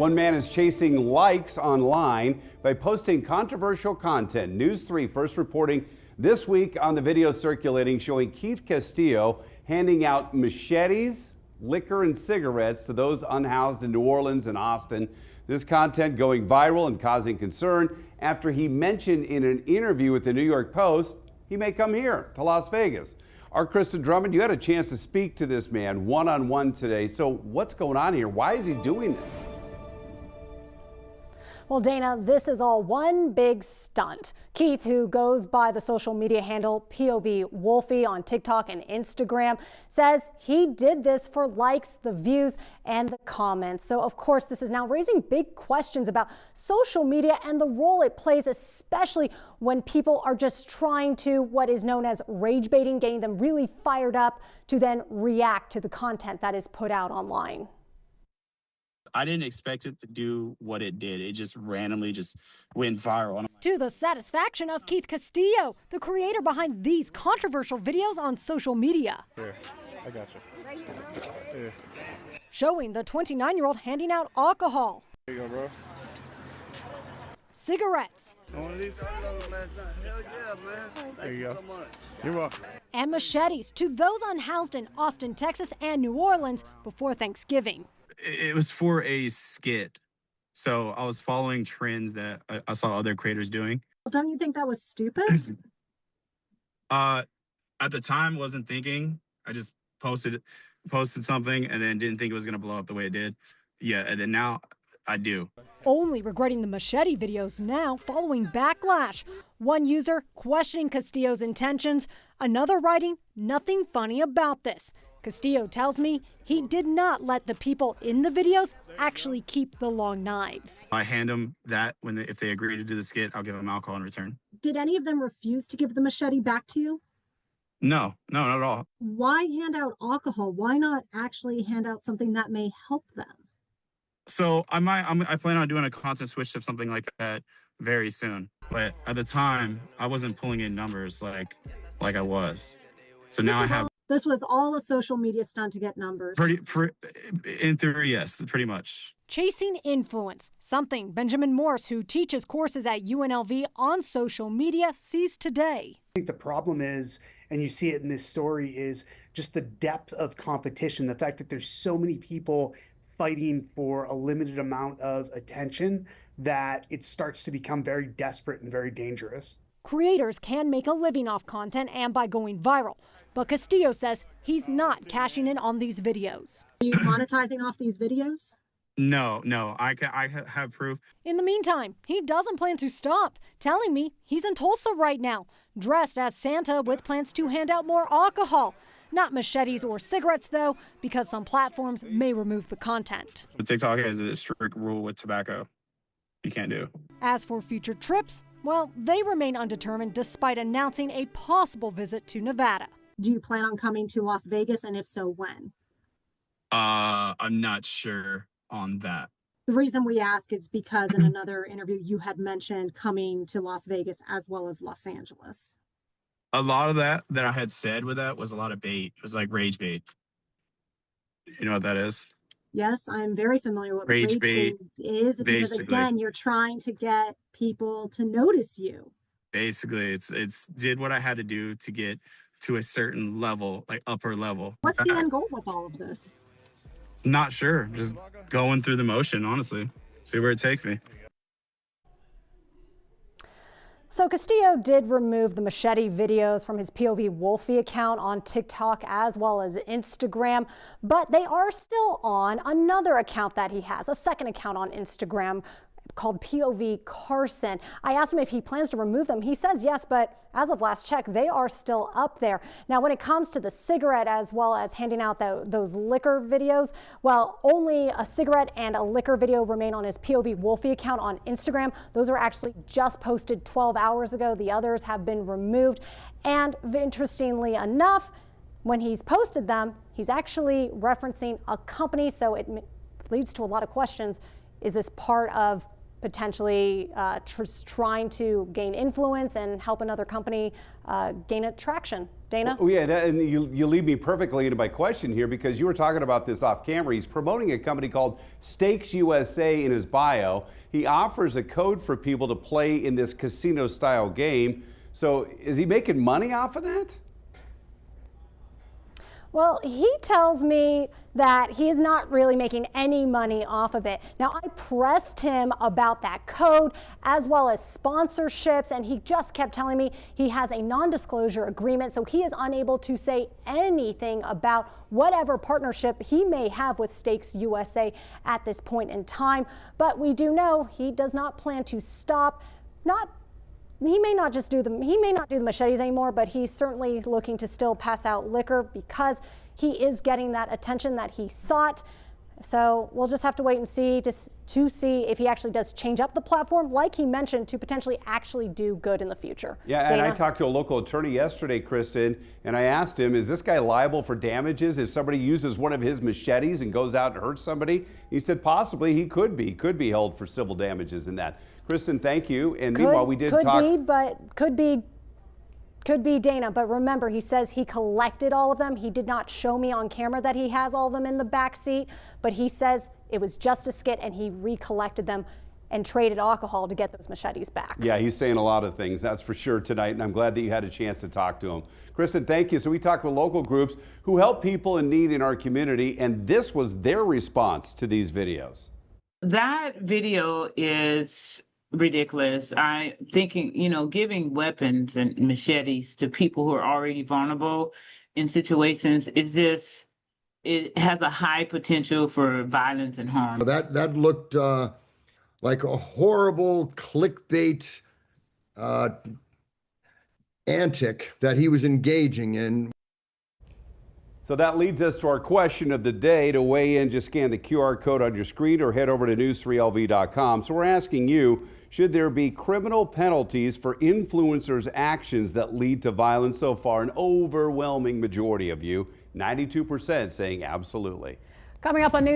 One man is chasing likes online by posting controversial content. News 3 first reporting this week on the video circulating showing Keith Castillo handing out machetes, liquor, and cigarettes to those unhoused in New Orleans and Austin. This content going viral and causing concern after he mentioned in an interview with the New York Post he may come here to Las Vegas. Our Kristen Drummond, you had a chance to speak to this man one-on-one today. So what's going on here? Why is he doing this? Well, Dana, this is all one big stunt. Keith, who goes by the social media handle POV Wolfie on TikTok and Instagram, says he did this for likes, the views, and the comments. So, of course, this is now raising big questions about social media and the role it plays, especially when people are just trying to what is known as rage baiting, getting them really fired up to then react to the content that is put out online. I didn't expect it to do what it did. It just randomly just went viral. To the satisfaction of Keith Castillo, the creator behind these controversial videos on social media. Here, I got you. Here. Showing the 29-year-old handing out alcohol. There you go, bro. Cigarettes. One of these? Hell yeah, man. There you go. So much. You're welcome. And machetes to those unhoused in Austin, Texas and New Orleans before Thanksgiving. It was for a skit. So I was following trends that I saw other creators doing. Well, don't you think that was stupid? At the time, wasn't thinking. I just posted something and then didn't think it was going to blow up the way it did. Yeah, and then now I do. Only regretting the machete videos now following backlash. One user questioning Castillo's intentions, another writing nothing funny about this. Castillo tells me he did not let the people in the videos actually keep the long knives. I hand them that if they agree to do the skit, I'll give them alcohol in return. Did any of them refuse to give the machete back to you? No, not at all. Why hand out alcohol? Why not actually hand out something that may help them? So I plan on doing a content switch of something like that very soon. But at the time, I wasn't pulling in numbers like I was. So now I have. This was all a social media stunt to get numbers. In theory, yes, pretty much. Chasing influence, something Benjamin Morse, who teaches courses at UNLV on social media, sees today. I think the problem is, and you see it in this story, is just the depth of competition. The fact that there's so many people fighting for a limited amount of attention that it starts to become very desperate and very dangerous. Creators can make a living off content and by going viral. But Castillo says he's not cashing in on these videos. Are you monetizing off these videos? No, I have proof. In the meantime, he doesn't plan to stop, telling me he's in Tulsa right now, dressed as Santa with plans to hand out more alcohol. Not machetes or cigarettes, though, because some platforms may remove the content. TikTok has a strict rule with tobacco. You can't do. As for future trips, well, they remain undetermined despite announcing a possible visit to Nevada. Do you plan on coming to Las Vegas, and if so, when? I'm not sure on that. The reason we ask is because in another interview you had mentioned coming to Las Vegas as well as Los Angeles. A lot of that I had said with that was a lot of bait. It was like rage bait. You know what that is? Yes, I'm very familiar with rage bait is, because basically, again, you're trying to get people to notice you. Basically, it's did what I had to do to get to a certain level, like upper level. What's the end goal with all of this? Not sure. Just going through the motion, honestly. See where it takes me. So Castillo did remove the machete videos from his POV Wolfie account on TikTok as well as Instagram, but they are still on another account that he has, a second account on Instagram called POV Carson. I asked him if he plans to remove them. He says yes, but as of last check, they are still up there. Now, when it comes to the cigarette as well as handing out those liquor videos, well, only a cigarette and a liquor video remain on his POV Wolfie account on Instagram. Those were actually just posted 12 hours ago. The others have been removed. And interestingly enough, when he's posted them, he's actually referencing a company. So it leads to a lot of questions. Is this part of potentially trying to gain influence and help another company gain traction. Dana? Oh, yeah, and you lead me perfectly into my question here, because you were talking about this off camera. He's promoting a company called Stakes USA in his bio. He offers a code for people to play in this casino style game. So is he making money off of that? Well, he tells me that he is not really making any money off of it. Now, I pressed him about that code as well as sponsorships, and he just kept telling me he has a non-disclosure agreement, so he is unable to say anything about whatever partnership he may have with Stakes USA at this point in time. But we do know he does not plan to stop. He may not do the machetes anymore, but he's certainly looking to still pass out liquor because he is getting that attention that he sought. So we'll just have to wait and see to see if he actually does change up the platform, like he mentioned, to potentially actually do good in the future. Yeah, Dana? and I talked to a local attorney yesterday, Kristen, and I asked him, is this guy liable for damages if somebody uses one of his machetes and goes out and hurts somebody? He said possibly he could be held for civil damages in that. Kristen, thank you. And meanwhile, we did talk. Could be Dana, but remember, he says he collected all of them. He did not show me on camera that he has all of them in the back seat, but he says it was just a skit and he recollected them and traded alcohol to get those machetes back. Yeah, he's saying a lot of things, that's for sure tonight, and I'm glad that you had a chance to talk to him. Kristen, thank you. So we talked with local groups who help people in need in our community, and this was their response to these videos. That video is ridiculous. I'm thinking, giving weapons and machetes to people who are already vulnerable in situations it has a high potential for violence and harm. That looked like a horrible clickbait antic that he was engaging in. So that leads us to our question of the day. To weigh in, just scan the QR code on your screen or head over to news3lv.com. So we're asking you, should there be criminal penalties for influencers' actions that lead to violence? So far, an overwhelming majority of you, 92%, saying absolutely. Coming up on News